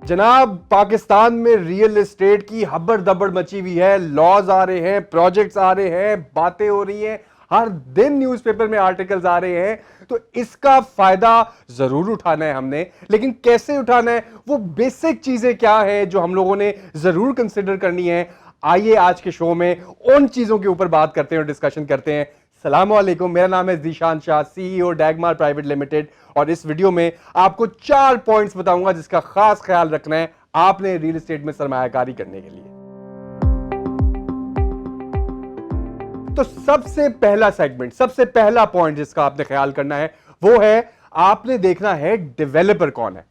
जनाब, पाकिस्तान में real estate की हब्बड़ दब्बड़ मची हुई है। लॉज आ रहे हैं, प्रोजेक्ट्स आ रहे हैं, बातें हो रही हैं, हर दिन न्यूज़पेपर में आर्टिकल्स आ रहे हैं। तो इसका फायदा जरूर उठाना है हमने, लेकिन कैसे उठाना है, वो बेसिक चीजें क्या है जो हम लोगों ने जरूर कंसिडर करनी है। आइए आज के शो में उन चीजों के ऊपर बात करते हैं और डिस्कशन करते हैं। सलाम वालेकुम, मेरा नाम है Zeeshan Shah, CEO Dagmar private limited, और इस वीडियो में आपको 4 पॉइंट्स बताऊंगा जिसका खास ख्याल रखना है आपने रियल एस्टेट में सरमायाकारी करने के लिए। तो सबसे पहला सेगमेंट, सबसे पहला पॉइंट जिसका आपने ख्याल करना है वो है, आपने देखना है डेवलपर कौन है।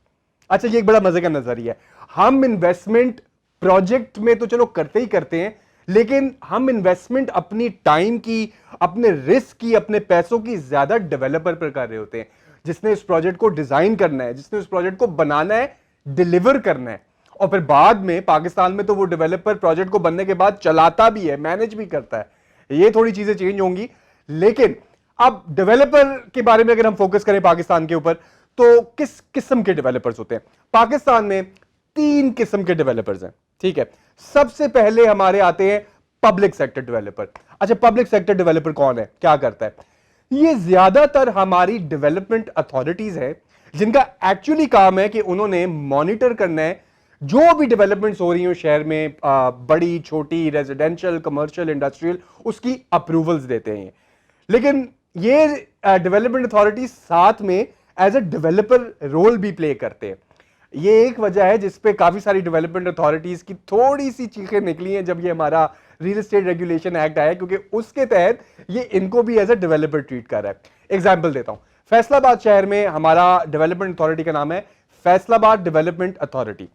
अच्छा, ये एक बड़ा मजे का नजरिया है। हम इन्वेस्टमेंट प्रोजेक्ट में तो चलो करते ही करते हैं, लेकिन हम इन्वेस्टमेंट अपनी टाइम की, अपने रिस्क की, अपने पैसों की ज्यादा डेवलपर पर कर रहे होते हैं, जिसने इस प्रोजेक्ट को डिजाइन करना है, जिसने उस प्रोजेक्ट को बनाना है, डिलीवर करना है, और फिर बाद में पाकिस्तान में तो वो डेवलपर प्रोजेक्ट को बनने के बाद चलाता भी है, मैनेज भी करता है। ये थोड़ी चीजें चेंज होंगी, लेकिन अब डेवलपर के बारे में अगर हम फोकस करें पाकिस्तान के ऊपर, तो किस किस्म के डेवलपर्स होते हैं पाकिस्तान में? 3 किस्म के डेवलपर्स हैं, ठीक है। सबसे पहले हमारे आते हैं पब्लिक सेक्टर डेवलपर। अच्छा, पब्लिक सेक्टर डेवलपर कौन है, क्या करता है? ये ज्यादातर हमारी डेवलपमेंट अथॉरिटीज है, जिनका एक्चुअली काम है कि उन्होंने मॉनिटर करना है जो भी डेवलपमेंट्स हो रही हो शहर में, बड़ी छोटी, रेजिडेंशियल, कमर्शियल, इंडस्ट्रियल, उसकी अप्रूवल्स देते हैं। लेकिन ये डेवलपमेंट अथॉरिटी साथ में एज अ डेवलपर रोल भी प्ले करते हैं। ये एक वजह है जिसपे काफी सारी डेवलपमेंट अथॉरिटीज की थोड़ी सी चीखें निकली हैं जब ये हमारा रियल एस्टेट रेगुलेशन एक्ट आया, क्योंकि उसके तहत ये इनको भी एज अ डेवलपर ट्रीट कर रहा है। एग्जांपल देता हूं, फैसलाबाद शहर में हमारा डेवलपमेंट अथॉरिटी का नाम है फैसलाबाद डेवलपमेंट अथॉरिटी।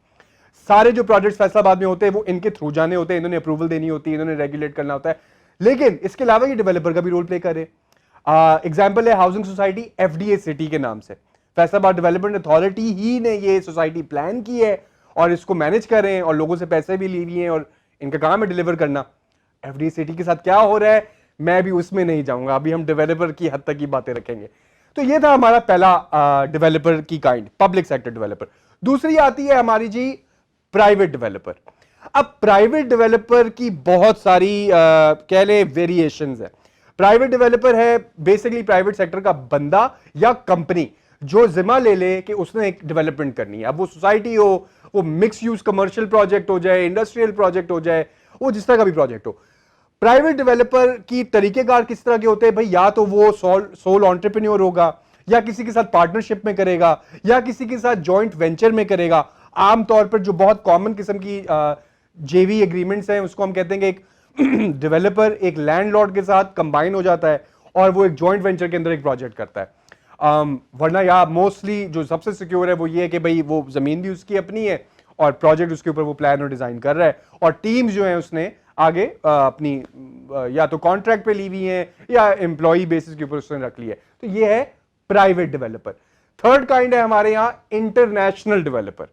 सारे जो प्रोजेक्ट्स फैसलाबाद में होते हैं वो इनके थ्रू जाने होते हैं, इन्होंने अप्रूवल देनी होती है, इन्होंने रेगुलेट करना होता है, लेकिन इसके अलावा ये डेवलपर का भी रोल प्ले करे। एग्जाम्पल है हाउसिंग सोसाइटी एफडीए सिटी के नाम से। फैसलाबाद डेवलपमेंट अथॉरिटी ही ने ये सोसाइटी प्लान की है और इसको मैनेज कर रहे हैं और लोगों से पैसे भी ले लिए हैं और इनका काम है डिलीवर करना। एफडीए सिटी के साथ क्या हो रहा है मैं भी उसमें नहीं जाऊंगा, अभी हम डेवलपर की हद तक की बातें रखेंगे। तो ये था हमारा पहला डेवलपर की काइंड, पब्लिक सेक्टर डेवलपर। दूसरी आती है हमारी जी प्राइवेट डेवलपर। अब प्राइवेट डेवलपर की बहुत सारी कह ले वेरिएशंस है। प्राइवेट डेवलपर है बेसिकली प्राइवेट सेक्टर का बंदा या कंपनी जो जिम्मा ले ले कि उसने एक डेवलपमेंट करनी है। अब वो सोसाइटी हो, वो मिक्स यूज कमर्शियल प्रोजेक्ट हो जाए, इंडस्ट्रियल प्रोजेक्ट हो जाए, वो जिस तरह का भी प्रोजेक्ट हो। प्राइवेट डेवलपर की तरीकेकार किस तरह के होते हैं भाई? या तो वो सोल एंटरप्रेन्योर होगा, या किसी के साथ पार्टनरशिप में करेगा, या किसी के साथ जॉइंट वेंचर में करेगा। आमतौर पर जो बहुत कॉमन किस्म की जेवी एग्रीमेंट्स हैं उसको हम कहते हैं कि एक डेवलपर एक लैंडलॉर्ड के साथ कंबाइन हो जाता है और वो एक जॉइंट वेंचर के अंदर एक प्रोजेक्ट करता है। वरना या मोस्टली जो सबसे सिक्योर है वो ये है कि भाई वो जमीन भी उसकी अपनी है और प्रोजेक्ट उसके ऊपर वो प्लान और डिजाइन कर रहा है, और टीम्स जो है उसने आगे अपनी या तो कॉन्ट्रैक्ट पे ली हुई है या एम्प्लॉई बेसिस के ऊपर उसने रख ली है। तो ये है प्राइवेट डेवलपर। थर्ड काइंड है हमारे यहां इंटरनेशनल डेवलपर।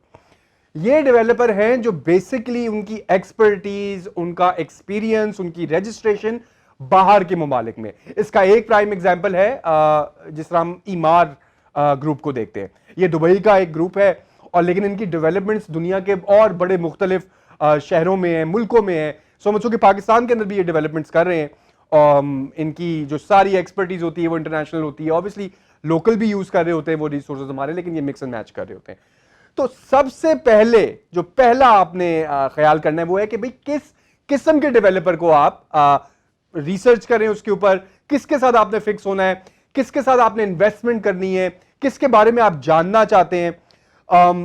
ये डेवलपर हैं जो बेसिकली उनकी एक्सपर्टीज, उनका एक्सपीरियंस, उनकी रजिस्ट्रेशन बाहर के ममालिक में। इसका एक प्राइम एग्जाम्पल है जिस तरह हम ईमार ग्रुप को देखते हैं। ये दुबई का एक ग्रुप है और लेकिन इनकी डेवलपमेंट्स दुनिया के और बड़े मुख्तलिफ शहरों में है, मुल्कों में है। समझो कि पाकिस्तान के अंदर भी ये डेवलपमेंट्स कर रहे हैं। इनकी जो सारी एक्सपर्टीज होती है वो इंटरनेशनल होती है। ऑब्वियसली लोकल भी यूज कर रहे होते हैं वो रिसोर्सेज हमारे, लेकिन ये मिक्स एंड मैच कर रहे होते हैं। तो सबसे पहले जो पहला आपने ख्याल करना है वो है कि भाई किस किस्म के डेवलपर को आप रिसर्च करें, उसके ऊपर किसके साथ आपने फिक्स होना है, किसके साथ आपने इन्वेस्टमेंट करनी है, किसके बारे में आप जानना चाहते हैं।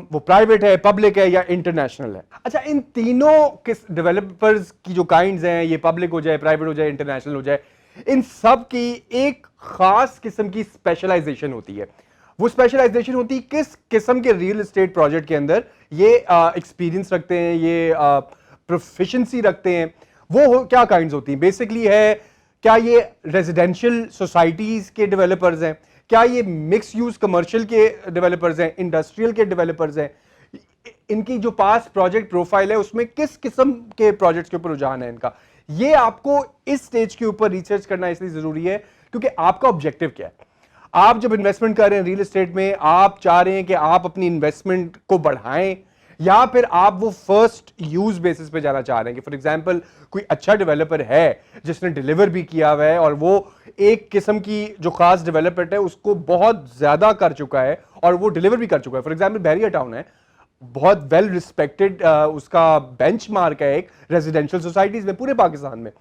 वो प्राइवेट है, पब्लिक है या इंटरनेशनल है। अच्छा, इन तीनों किस डेवलपर्स की जो काइंड्स हैं, ये पब्लिक हो जाए, प्राइवेट हो जाए, इंटरनेशनल हो जाए, इन सब की एक खास किस्म की स्पेशलाइजेशन होती है। वो स्पेशलाइजेशन होती है किस किस्म के रियल एस्टेट प्रोजेक्ट के अंदर ये एक्सपीरियंस रखते हैं, ये प्रोफिशिएंसी रखते हैं। वो क्या काइंड्स होती हैं? बेसिकली है, क्या ये रेजिडेंशियल सोसाइटीज के डेवलपर्स हैं, क्या ये मिक्स यूज कमर्शियल के डेवलपर्स हैं, इंडस्ट्रियल के डेवलपर्स हैं, इनकी जो पास प्रोजेक्ट प्रोफाइल है उसमें किस किस्म के प्रोजेक्ट्स के ऊपर रुझान है इनका। ये आपको इस स्टेज के ऊपर रिसर्च करना इसलिए जरूरी है क्योंकि आपका ऑब्जेक्टिव क्या है। आप जब इन्वेस्टमेंट कर रहे हैं रियल एस्टेट में, आप चाह रहे हैं कि आप अपनी इन्वेस्टमेंट को बढ़ाएं या फिर आप वो फर्स्ट यूज बेसिस पे जाना चाह रहे हैं कि फॉर एग्जांपल कोई अच्छा डेवलपर है जिसने डिलीवर भी किया हुआ है और वो एक किस्म की जो खास डेवलपमेंट है उसको बहुत ज्यादा कर चुका है और वो डिलीवर भी कर चुका है। फॉर एग्जांपल बैरिया टाउन है, बहुत वेल रिस्पेक्टेड उसका बेंचमार्क है एक रेजिडेंशियल सोसाइटीज में पूरे पाकिस्तान में।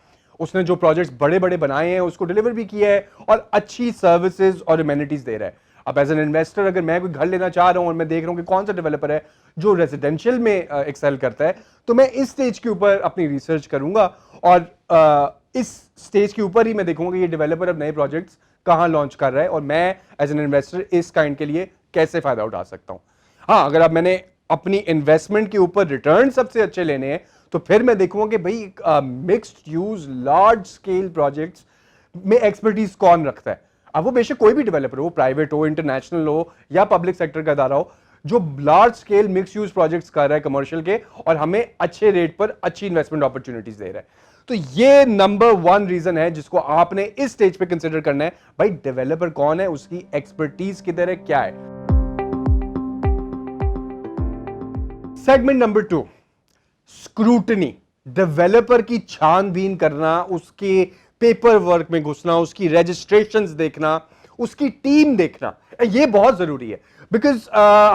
उसने जो प्रोजेक्ट्स बड़े बड़े बनाए हैं उसको डिलीवर भी किया है और अच्छी सर्विसेज और इम्यूनिटीज दे रहा है। अब एज एन इन्वेस्टर अगर मैं कोई घर लेना चाह रहा हूं और मैं देख रहा हूं कि कौन सा डेवलपर है जो रेजिडेंशियल में एक्सेल करता है, तो मैं इस स्टेज के ऊपर अपनी रिसर्च करूंगा और इस स्टेज के ऊपर ही मैं देखूंगा कि ये डेवलपर अब नए प्रोजेक्ट्स कहां लॉन्च कर रहा है और मैं एज एन इन्वेस्टर इस काइंड के लिए कैसे फायदा उठा सकता हूं। हाँ, अगर अब मैंने अपनी इन्वेस्टमेंट के ऊपर रिटर्न सबसे अच्छे लेने हैं तो फिर मैं देखूंगा कि भाई mixed use large scale projects में एक्सपर्टीज कौन रखता है। अब वो बेशक कोई भी डेवलपर हो, प्राइवेट हो, इंटरनेशनल हो या पब्लिक सेक्टर का अदारा हो, जो large scale mix use projects कर रहा है कमर्शियल के और हमें अच्छे रेट पर अच्छी इन्वेस्टमेंट अपॉर्चुनिटीज दे रहा है। तो ये नंबर 1 रीजन है जिसको आपने इस स्टेज पे कंसिडर करना है। भाई डेवलपर कौन है, उसकी एक्सपर्टीज किधर है, क्या है। Segment number 2, scrutiny. डेवलपर की छानबीन करना, उसके पेपर वर्क में घुसना, उसकी रजिस्ट्रेशंस देखना, उसकी टीम देखना, ये बहुत जरूरी है। बिकॉज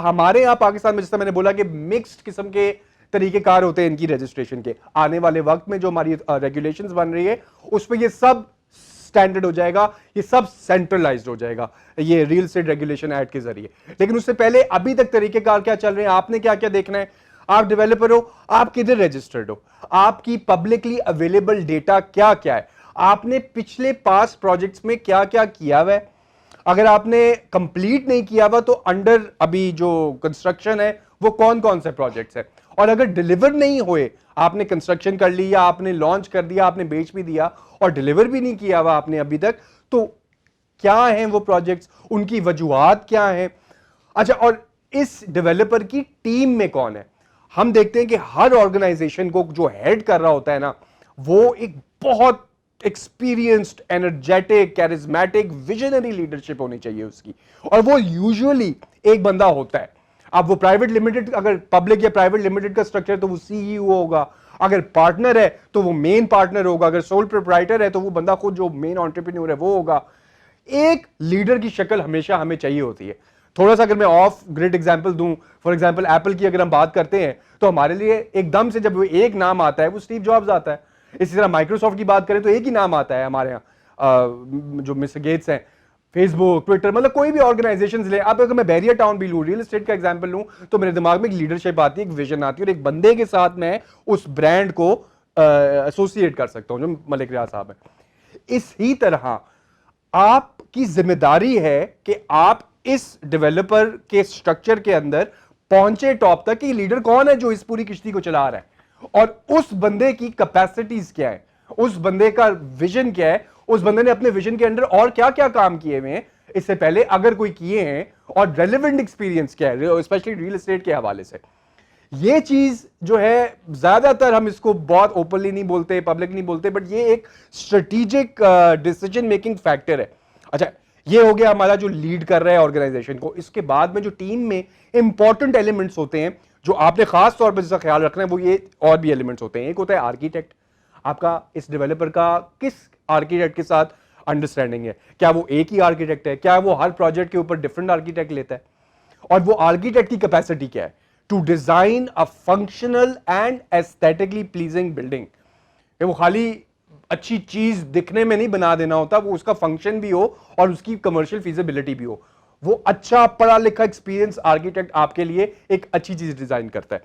हमारे यहां पाकिस्तान में जैसा मैंने बोला कि मिक्स्ड किस्म के तरीकेकार होते हैं इनकी रजिस्ट्रेशन के। आने वाले वक्त में जो हमारी रेगुलेशंस बन रही है उस पर ये सब स्टैंडर्ड हो जाएगा, ये सब सेंट्रलाइज्ड हो जाएगा ये रियल एस्टेट रेगुलेशन एक्ट के जरिए। लेकिन उससे पहले अभी तक तरीकेकार क्या चल रहे हैं, आपने क्या क्या देखना है। आप डेवलपर हो, आप किधर रजिस्टर्ड हो, आपकी पब्लिकली अवेलेबल डेटा क्या क्या है, आपने पिछले पास प्रोजेक्ट्स में क्या क्या किया हुआ है। अगर आपने कंप्लीट नहीं किया हुआ तो अंडर अभी जो कंस्ट्रक्शन है वो कौन कौन से प्रोजेक्ट्स है। और अगर डिलीवर नहीं हुए, आपने कंस्ट्रक्शन कर लिया, आपने लॉन्च कर दिया, आपने बेच भी दिया और डिलीवर भी नहीं किया हुआ आपने अभी तक, तो क्या हैं वो प्रोजेक्ट्स, उनकी वजूहात क्या हैं। अच्छा, और इस डेवलपर की टीम में कौन है। हम देखते हैं कि हर ऑर्गेनाइजेशन को जो हेड कर रहा होता है ना, वो एक बहुत experienced, energetic, charismatic, visionary leadership होनी चाहिए उसकी, और वो यूजुअली एक बंदा होता है। अब वो प्राइवेट लिमिटेड, अगर पब्लिक या प्राइवेट लिमिटेड का स्ट्रक्चर तो वो सीईओ होगा, अगर पार्टनर है तो वो मेन पार्टनर होगा, अगर सोल प्रोप्राइटर है तो वो बंदा खुद जो मेन एंटरप्रेन्योर है वो होगा। एक लीडर की शक्ल हमेशा हमें चाहिए होती है। थोड़ा सा अगर मैं ऑफ ग्रिड एग्जांपल दूं, फॉर एग्जांपल एप्पल की अगर हम बात करते हैं तो हमारे लिए एकदम से जब वो एक नाम आता है वो स्टीव जॉब्स आता है। इसी तरह माइक्रोसॉफ्ट की बात करें तो एक ही नाम आता है हमारे यहाँ, जो मिस्टर गेट्स हैं। फेसबुक, ट्विटर, मतलब कोई भी ऑर्गेनाइजेशन ले, अब अगर मैं बैरिया टाउन भी लूं, रियल एस्टेट का एग्जांपल लूं, तो मेरे दिमाग में एक लीडरशिप आती है, एक विजन आती है और एक बंदे के साथ मैं उस ब्रांड को एसोसिएट कर सकता हूं जो मलिक रियाज साहब है। इसी तरह आपकी जिम्मेदारी है कि आप इस डेवलपर के स्ट्रक्चर के अंदर पहुंचे टॉप तक कि लीडर कौन है जो इस पूरी किश्ती को चला रहा है और उस बंदे की कैपेसिटीज क्या है, उस बंदे का विजन क्या है, उस बंदे ने अपने विजन के अंदर और क्या क्या काम किए हुए हैं इससे पहले अगर कोई किए हैं, और रेलेवेंट एक्सपीरियंस क्या है स्पेशली रियल एस्टेट के हवाले से। ये चीज जो है ज्यादातर हम इसको बहुत ओपनली नहीं बोलते, पब्लिक नहीं बोलते, बट ये एक स्ट्रेटेजिक डिसीजन मेकिंग फैक्टर है। अच्छा, ये हो गया हमारा जो लीड कर रहा है ऑर्गेनाइजेशन को। इसके बाद में जो टीम में इंपॉर्टेंट एलिमेंट्स होते हैं जो आपने खास तौर पर जिसका ख्याल रखना है, वो ये और भी एलिमेंट्स होते हैं। एक होता है आर्किटेक्ट। आपका इस डेवलपर का किस आर्किटेक्ट के साथ अंडरस्टैंडिंग है, क्या वो एक ही आर्किटेक्ट है, क्या वो हर प्रोजेक्ट के ऊपर डिफरेंट आर्किटेक्ट लेता है, और वो आर्किटेक्ट की कैपेसिटी क्या है to design a functional and aesthetically pleasing building. वो खाली अच्छी चीज दिखने में नहीं बना देना होता, वो उसका फंक्शन भी हो और उसकी कमर्शियल फीजिबिलिटी भी हो। वो अच्छा पढ़ा लिखा एक्सपीरियंस आर्किटेक्ट आपके लिए एक अच्छी चीज डिजाइन करता है।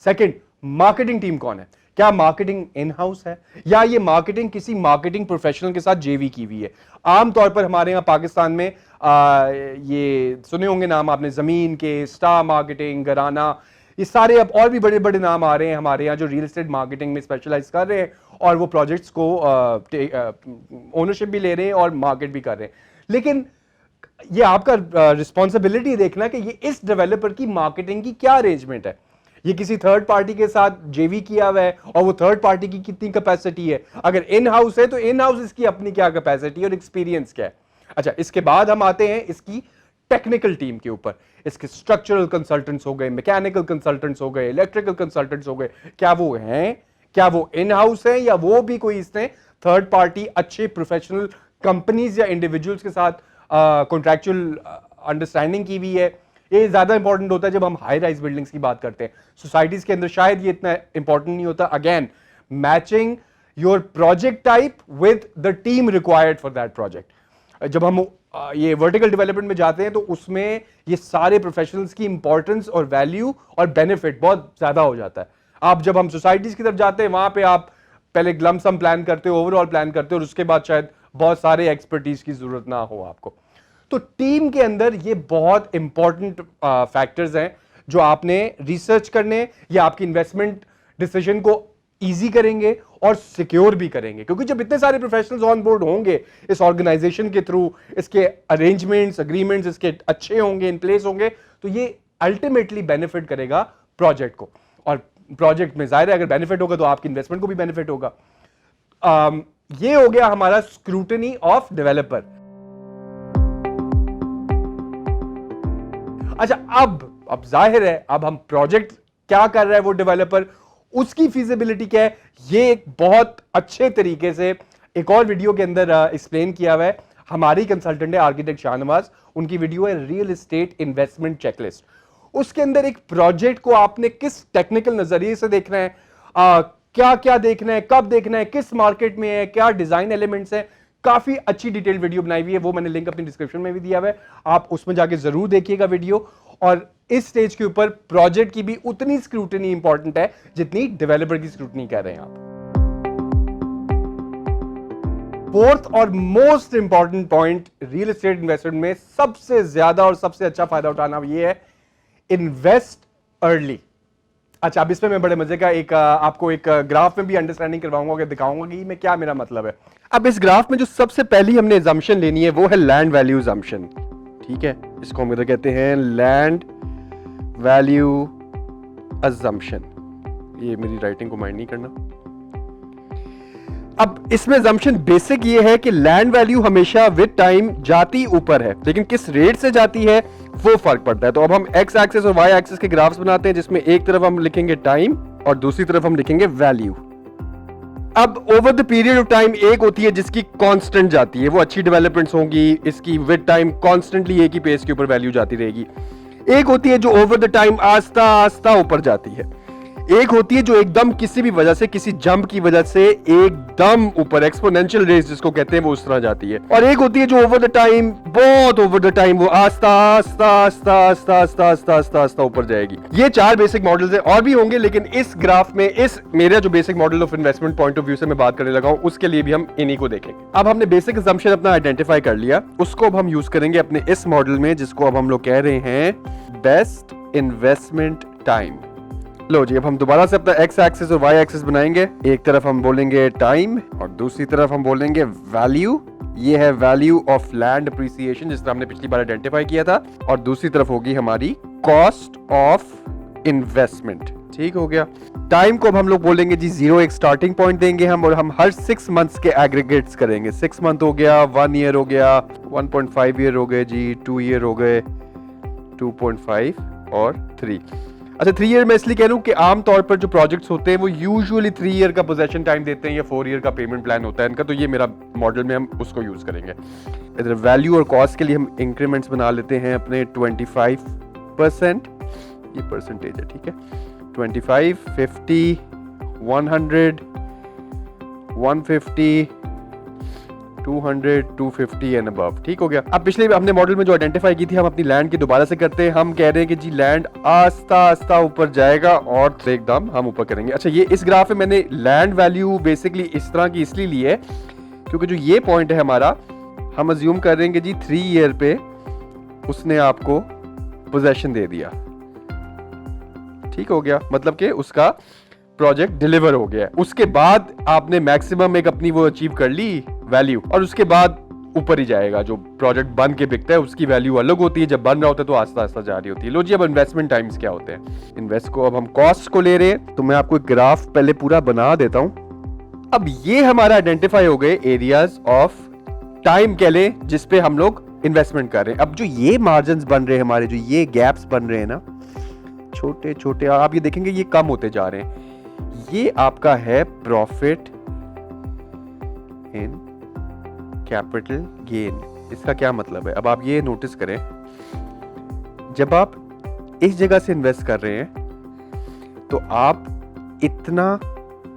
सेकंड, मार्केटिंग टीम कौन है, क्या मार्केटिंग इन हाउस है या ये मार्केटिंग किसी मार्केटिंग प्रोफेशनल के साथ जेवी की हुई है। आमतौर पर हमारे यहां पाकिस्तान में ये सुने होंगे नाम आपने, जमीन के, स्टार मार्केटिंग, घराना, ये सारे अब और भी बड़े बड़े नाम आ रहे हैं हमारे यहाँ जो रियल एस्टेट मार्केटिंग में स्पेशलाइज कर रहे हैं और वो प्रोजेक्ट्स को ओनरशिप भी ले रहे हैं और मार्केट भी कर रहे हैं। लेकिन ये आपका रिस्पॉन्सिबिलिटी देखना कि ये इस डेवलपर की मार्केटिंग की क्या अरेंजमेंट है। ये किसी थर्ड पार्टी के साथ जेवी किया हुआ है और वो थर्ड पार्टी की कितनी कैपेसिटी है। अगर इन हाउस है तो इन हाउस इसकी अपनी क्या कैपेसिटी और एक्सपीरियंस क्या है। अच्छा, इसके बाद हम आते हैं इसकी टेक्निकल टीम के ऊपर। इसके स्ट्रक्चरल कंसल्टेंट्स हो गए, मैकेनिकल कंसल्टेंट्स हो गए, इलेक्ट्रिकल कंसल्टेंट्स हो गए, क्या वो हैं, क्या वो इन हाउस हैं, या वो भी कोई इसने थर्ड पार्टी अच्छे प्रोफेशनल कंपनीज या इंडिविजुअल्स के साथ कॉन्ट्रैक्चुअल अंडरस्टैंडिंग की हुई है। ये ज्यादा इंपॉर्टेंट होता है जब हम हाई राइज बिल्डिंग्स की बात करते हैं। सोसाइटीज के अंदर शायद ये इतना इंपॉर्टेंट नहीं होता। Again, matching your project type with the team required for that project. जब हम ये वर्टिकल डेवलपमेंट में जाते हैं तो उसमें ये सारे प्रोफेशनल्स की इंपॉर्टेंस और वैल्यू और बेनिफिट बहुत ज्यादा हो जाता है। आप जब हम सोसाइटीज की तरफ जाते हैं, वहां पे आप पहले लमसम प्लान करते हो, ओवरऑल प्लान करते हो, और उसके बाद शायद बहुत सारे एक्सपर्टीज की जरूरत ना हो आपको। तो टीम के अंदर ये बहुत इंपॉर्टेंट फैक्टर्स हैं जो आपने रिसर्च करने या आपकी इन्वेस्टमेंट डिसीजन को इजी करेंगे और सिक्योर भी करेंगे। क्योंकि जब इतने सारे प्रोफेशनल्स ऑन बोर्ड होंगे इस ऑर्गेनाइजेशन के थ्रू, इसके अरेंजमेंट्स, अग्रीमेंट्स इसके अच्छे होंगे, इन प्लेस होंगे, तो ये अल्टीमेटली बेनिफिट करेगा प्रोजेक्ट को। और प्रोजेक्ट में जाहिर है अगर बेनिफिट होगा तो आपकी इन्वेस्टमेंट को भी बेनिफिट होगा। ये हो गया हमारा स्क्रूटनी ऑफ डेवलपर। अच्छा, अब जाहिर है अब हम प्रोजेक्ट क्या कर रहा है वो डेवलपर, उसकी फीजिबिलिटी क्या है, ये एक बहुत अच्छे तरीके से एक और वीडियो के अंदर एक्सप्लेन किया हुआ है। हमारी कंसल्टेंट है आर्किटेक्ट शाहनवाज, उनकी वीडियो है रियल एस्टेट इन्वेस्टमेंट चेकलिस्ट। उसके अंदर एक प्रोजेक्ट को आपने किस टेक्निकल नजरिए से देखना है, क्या क्या देखना है, कब देखना है, किस मार्केट में है, क्या डिजाइन एलिमेंट्स है, काफी अच्छी डिटेल वीडियो बनाई हुई है। वो मैंने लिंक अपनी डिस्क्रिप्शन में भी दिया हुआ है, आप उसमें जाके जरूर देखिएगा वीडियो। और इस स्टेज के ऊपर प्रोजेक्ट की भी उतनी स्क्रूटनी इंपॉर्टेंट है जितनी डेवलपर की स्क्रूटनी कर रहे हैं आप। फोर्थ और most important point real estate investment में सबसे ज्यादा और सबसे अच्छा फायदा उठाना ये है, इन्वेस्ट अर्ली। अच्छा, अब इसमें मैं बड़े मजे का एक आपको एक ग्राफ में भी अंडरस्टैंडिंग करवाऊंगा, दिखाऊंगा कि मैं क्या मेरा मतलब है। अब इस ग्राफ में जो सबसे पहली हमने assumption लेनी है वो है लैंड वैल्यू assumption। ठीक है, इसको हम इधर कहते हैं लैंड वैल्यू assumption। ये मेरी राइटिंग को माइंड नहीं करना। अब इसमें assumption बेसिक ये है कि लैंड वैल्यू हमेशा विद टाइम जाती ऊपर है, लेकिन किस रेट से जाती है वो फर्क पड़ता है। तो अब हम एक्स एक्सिस और वाई एक्सिस के ग्राफ्स बनाते हैं, जिसमें एक तरफ हम लिखेंगे टाइम और दूसरी तरफ हम लिखेंगे वैल्यू। अब over the period of time एक होती है जिसकी कांस्टेंट जाती है, वो अच्छी डेवलपमेंट्स होंगी, इसकी विद टाइम कांस्टेंटली एक ही पेस के ऊपर वैल्यू जाती रहेगी। एक होती है जो ओवर द टाइम आस्ता आस्ता ऊपर जाती है। एक होती है जो एकदम किसी भी वजह से, किसी जंप की वजह से एकदम ऊपर, एक्सपोनेंशियल रेस जिसको कहते हैं, वो उस तरह जाती है। और एक होती है जो ओवर द टाइम, बहुत ओवर द टाइम, वो आस्ता आस्ता आस्ता आस्ता आस्ता आस्ता आस्ता आस्ता ऊपर जाएगी। ये चार बेसिक मॉडल्स हैं, और भी होंगे, लेकिन इस ग्राफ में, इस मेरा जो basic model of investment point of view से मैं बात करने लगा हूं, उसके लिए भी हम इन्हीं को देखेंगे। अब हमने बेसिक असम्पशन अपना आइडेंटिफाई कर लिया, उसको अब हम यूज करेंगे अपने इस मॉडल में, जिसको अब हम लोग कह रहे हैं बेस्ट इन्वेस्टमेंट टाइम। लो जी, अब हम दोबारा से अपना एक्स एक्सिस और वाई एक्सिस बनाएंगे। एक तरफ हम बोलेंगे टाइम और दूसरी तरफ हम बोलेंगे वैल्यू। ये है वैल्यू ऑफ लैंड अप्रिसिएशन, जिस तरह हमने पिछली बार आइडेंटिफाई किया था, और दूसरी तरफ होगी हमारी कॉस्ट ऑफ इन्वेस्टमेंट। ठीक हो गया। टाइम को अब हम लोग बोलेंगे जी 0, एक स्टार्टिंग पॉइंट देंगे हम, और हम हर 6 मंथ्स के एग्रीगेट्स करेंगे। 6 मंथ हो गया, 1 ईयर हो गया, 1.5 ईयर हो गए जी, 2 ईयर हो गए, 2.5 और 3। अच्छा, 3 ईयर मैं इसलिए कह रहा हूं कि आमतौर पर जो प्रोजेक्ट्स होते हैं वो यूजुअली 3 ईयर का पोजेशन टाइम देते हैं या 4 ईयर का पेमेंट प्लान होता है इनका, तो ये मेरा मॉडल में हम उसको यूज करेंगे। इधर वैल्यू और कॉस्ट के लिए हम इंक्रीमेंट्स बना लेते हैं अपने 25%, ये परसेंटेज है, ठीक है, 25, 50, 100, 150, 200, 250 एंड अबव। ठीक हो गया। अब पिछले हमने मॉडल में जो आइडेंटिफाई की थी, हम अपनी लैंड की दोबारा से करते हैं। हम कह रहे हैं कि जी लैंड आस्ता आस्ता ऊपर जाएगा और एकदम हम ऊपर करेंगे। अच्छा, ये इस ग्राफ में मैंने लैंड वैल्यू बेसिकली इस तरह की इसलिए ली है क्योंकि जो ये पॉइंट है हमारा, हम अज्यूम कर रहे हैं कि जी 3 ईयर पे उसने आपको पोजेशन दे दिया। ठीक हो गया, मतलब कि उसका प्रोजेक्ट डिलीवर हो गया। उसके बाद आपने मैक्सिमम एक अपनी वो अचीव कर ली वैल्यू, और उसके बाद ऊपर ही जाएगा। जो प्रोजेक्ट बन के बिकता है उसकी वैल्यू अलग होती है, जब बन रहा होता है तो आस्ता आस्ता जा रही होती है। लो जी, अब इन्वेस्टमेंट टाइम्स क्या होते हैं। इन्वेस्ट को अब हम कॉस्ट को ले रहे हैं, तो मैं आपको एक ग्राफ पहले पूरा बना देता हूं। अब ये हमारा आइडेंटिफाई हो गए एरियाज ऑफ टाइम कह लें जिसपे हम लोग इन्वेस्टमेंट कर रहे हैं। अब जो ये मार्जिन्स बन रहे हैं हमारे, जो ये गैप्स बन रहे हैं ना, छोटे छोटे, आप ये देखेंगे ये कम होते जा रहे हैं। ये आपका है प्रॉफिट इन कैपिटल गेन। इसका क्या मतलब है? अब आप ये नोटिस करें, जब आप इस जगह से इन्वेस्ट कर रहे हैं तो आप इतना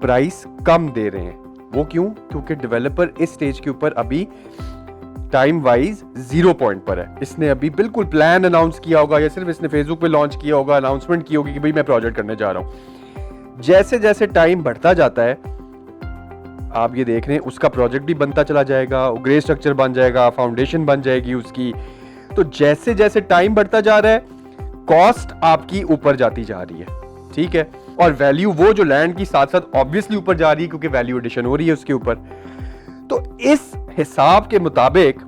प्राइस कम दे रहे हैं। वो क्यों? क्योंकि डेवलपर इस स्टेज के ऊपर अभी टाइम वाइज 0 पॉइंट पर है। इसने अभी बिल्कुल प्लान अनाउंस किया होगा, या सिर्फ इसने फेसबुक पे लॉन्च किया होगा, अनाउंसमेंट की होगी कि भाई मैं प्रोजेक्ट करने जा रहा हूं। जैसे जैसे टाइम बढ़ता जाता है, आप ये देख रहे हैं, उसका प्रोजेक्ट भी बनता चला जाएगा, ग्रे स्ट्रक्चर बन जाएगा, फाउंडेशन बन जाएगी उसकी। तो जैसे जैसे टाइम बढ़ता जा रहा है, कॉस्ट आपकी ऊपर जाती जा रही है, ठीक है, और वैल्यू वो जो लैंड की साथ साथ ऑब्वियसली ऊपर जा रही है, क्योंकि वैल्यू एडिशन हो रही है उसके ऊपर। तो इस हिसाब के मुताबिक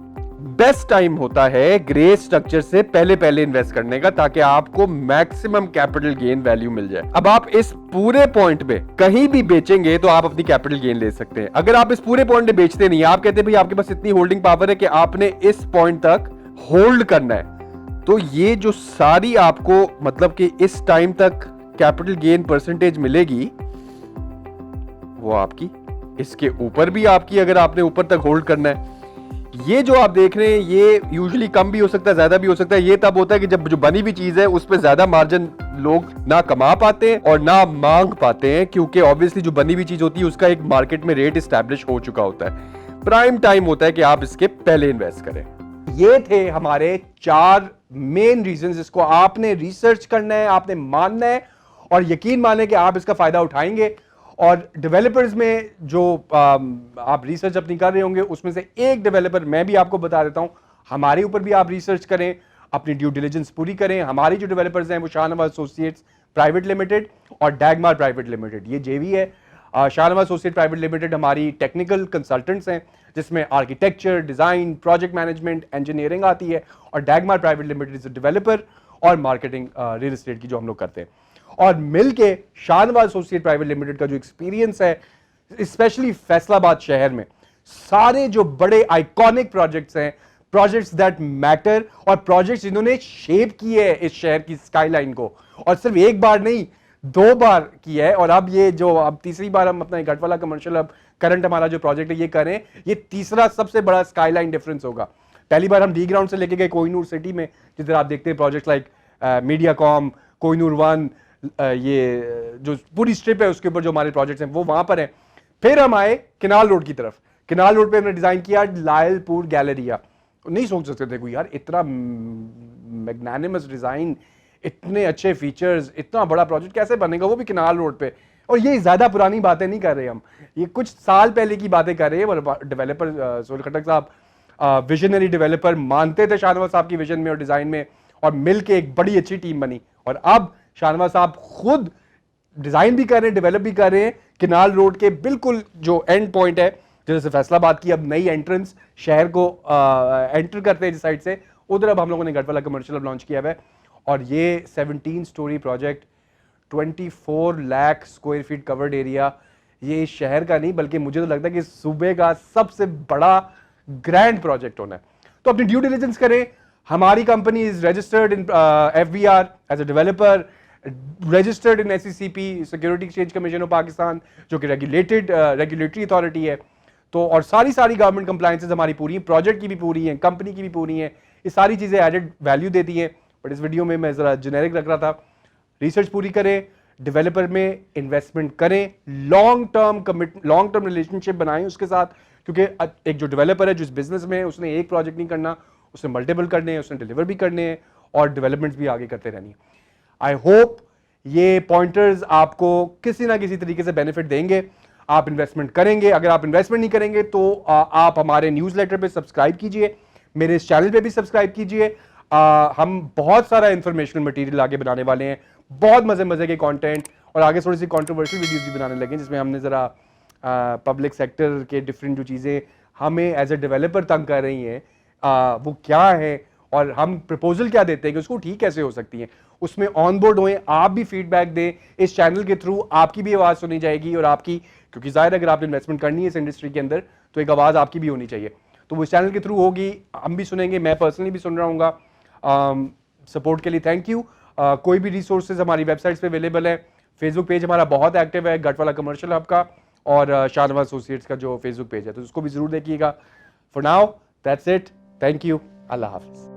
बेस्ट टाइम होता है ग्रे स्ट्रक्चर से पहले पहले इन्वेस्ट करने का, ताकि आपको मैक्सिमम कैपिटल गेन वैल्यू मिल जाए। अब आप इस पूरे पॉइंट पे कहीं भी बेचेंगे तो आप अपनी कैपिटल गेन ले सकते हैं। अगर आप इस पूरे पॉइंट पे बेचते नहीं, आप कहते भाई आपके पास इतनी होल्डिंग पावर है कि आपने इस पॉइंट तक होल्ड करना है, तो ये जो सारी आपको मतलब कि इस टाइम तक कैपिटल गेन परसेंटेज मिलेगी, वो आपकी इसके ऊपर भी आपकी, अगर आपने ऊपर तक होल्ड करना है। ये जो आप देख रहे हैं, ये यूजुअली कम भी हो सकता है, ज्यादा भी हो सकता है। ये तब होता है कि जब जो बनी हुई चीज है उस पर ज्यादा मार्जिन लोग ना कमा पाते हैं और ना मांग पाते हैं, क्योंकि ऑब्वियसली जो बनी हुई चीज होती है उसका एक मार्केट में रेट एस्टैब्लिश हो चुका होता है। प्राइम टाइम होता है कि आप इसके पहले इन्वेस्ट करें। ये थे हमारे 4 मेन रीजंस। इसको आपने रिसर्च करना है, आपने मानना है और यकीन माने कि आप इसका फायदा उठाएंगे। और डेवलपर्स में जो आप रिसर्च अपनी कर रहे होंगे, उसमें से एक डेवलपर मैं भी आपको बता देता हूं, हमारे ऊपर भी आप रिसर्च करें, अपनी ड्यू डिलिजेंस पूरी करें। हमारी जो डेवलपर्स हैं वो शाहनवाज एसोसिएट्स प्राइवेट लिमिटेड और डैगमार प्राइवेट लिमिटेड, ये जेवी है। शाहनवाज एसोसिएट प्राइवेट लिमिटेड हमारी टेक्निकल कंसल्टेंट्स हैं, जिसमें architecture, design, project management, engineering आती है। और डैगमार प्राइवेट लिमिटेड इज डेवलपर और मार्केटिंग रियल एस्टेट की जो हम लोग करते हैं। और मिलके शाहनवाज एसोसिएट प्राइवेट लिमिटेड का जो एक्सपीरियंस है, स्पेशली फैसलाबाद शहर में, सारे जो बड़े आइकॉनिक प्रोजेक्ट्स हैं, प्रोजेक्ट्स दैट मैटर, और प्रोजेक्ट्स जिन्होंने शेप किए है इस शहर की स्काईलाइन को, और सिर्फ एक बार नहीं 2 बार किया है। और अब ये जो अब तीसरी बार हम अपना गट वाला कमर्शियल, अब करंट हमारा जो प्रोजेक्ट है ये करें, ये तीसरा सबसे बड़ा स्काईलाइन डिफरेंस होगा। पहली बार हम डी ग्राउंड से लेके गए कोहिनूर सिटी में, जिधर आप देखते हैं प्रोजेक्ट लाइक मीडियाकॉम, कोहिनूर 1, ये जो पूरी स्ट्रिप है उसके ऊपर जो हमारे प्रोजेक्ट्स हैं वो वहां पर हैं। फिर हम आए किनाल रोड की तरफ। किनाल रोड पे हमने डिजाइन किया लायलपुर गैलरिया। नहीं सोच सकते थे कोई यार इतना मैग्नानिमस डिजाइन, इतने अच्छे फीचर्स, इतना बड़ा प्रोजेक्ट कैसे बनेगा, वो भी किनाल रोड पे। और ये ज्यादा पुरानी बातें नहीं कर रहे हम, ये कुछ साल पहले की बातें कर रहे हैं। डेवलपर सोहेल खट्टक साहब विजनरी डेवलपर, मानते थे शाहनवाज साहब की विजन में और डिजाइन में, और मिलके एक बड़ी अच्छी टीम बनी। और अब शाहनवाज साहब खुद डिजाइन भी कर रहे हैं, डेवलप भी कर रहे हैं। किनाल रोड के बिल्कुल जो एंड पॉइंट है, जैसे फैसलाबाद की अब नई एंट्रेंस शहर को एंटर करते हैं जिस साइड से, उधर अब हम लोगों ने गट वाला कमर्शियल लॉन्च किया है। और ये 17 story project, 24 lakh square feet covered area, ये शहर का नहीं बल्कि मुझे तो लगता है कि सूबे का सबसे बड़ा ग्रैंड प्रोजेक्ट होना है। तो अपनी ड्यू डिलिजेंस करें। हमारी company is registered in FBR as a developer, registered in SECP, security exchange commission of Pakistan, जो कि रेगुलेटरी अथॉरिटी है। तो और सारी गवर्नमेंट कंप्लायंसेस हमारी पूरी हैं, प्रोजेक्ट की भी पूरी हैं, कंपनी की भी पूरी हैं। ये सारी चीजें एडेड वैल्यू देती हैं। बट इस वीडियो में मैं जरा जेनेरिक रख रहा था। रिसर्च पूरी करें, डेवलपर में इन्वेस्टमेंट करें, लॉन्ग टर्म रिलेशनशिप बनाएं उसके साथ, क्योंकि एक जो डेवलपर है जो इस बिजनेस में है, उसने एक प्रोजेक्ट नहीं करना, उसने मल्टीपल करने हैं, उसने डिलीवर भी करने हैं और डेवलपमेंट्स भी आगे करते रहनी है। आई होप ये पॉइंटर्स आपको किसी ना किसी तरीके से बेनिफिट देंगे। आप इन्वेस्टमेंट करेंगे। अगर आप इन्वेस्टमेंट नहीं करेंगे तो आप हमारे न्यूज़लेटर पे सब्सक्राइब कीजिए, मेरे इस चैनल पे भी सब्सक्राइब कीजिए। हम बहुत सारा इंफॉर्मेशनल मटेरियल आगे बनाने वाले हैं, बहुत मजे के कंटेंट, और आगे थोड़ी सी कंट्रोवर्शियल वीडियोस भी बनाने लगे, जिसमें हमने ज़रा पब्लिक सेक्टर के डिफरेंट जो चीज़ें हमें एज ए डेवलपर तंग कर रही हैं वो क्या है, और हम प्रपोजल क्या देते हैं कि उसको ठीक कैसे हो सकती हैं, उसमें ऑन बोर्ड होएं, आप भी फीडबैक दें। इस चैनल के थ्रू आपकी भी आवाज़ सुनी जाएगी, और आपकी, क्योंकि जाहिर अगर आपने इन्वेस्टमेंट करनी है इस इंडस्ट्री के अंदर तो एक आवाज़ आपकी भी होनी चाहिए। तो वो चैनल के थ्रू होगी, हम भी सुनेंगे, मैं पर्सनली भी सुन रहा हूँ। सपोर्ट के लिए थैंक यू। कोई भी रिसोर्सेज हमारी वेबसाइट्स पे अवेलेबल है। फेसबुक पेज हमारा बहुत एक्टिव है, गट वाला कमर्शियल हब का, और शाहनवाज एसोसिएट्स का जो फेसबुक पेज है, तो उसको भी जरूर देखिएगा। For now that's it, thank you, Allah Hafiz.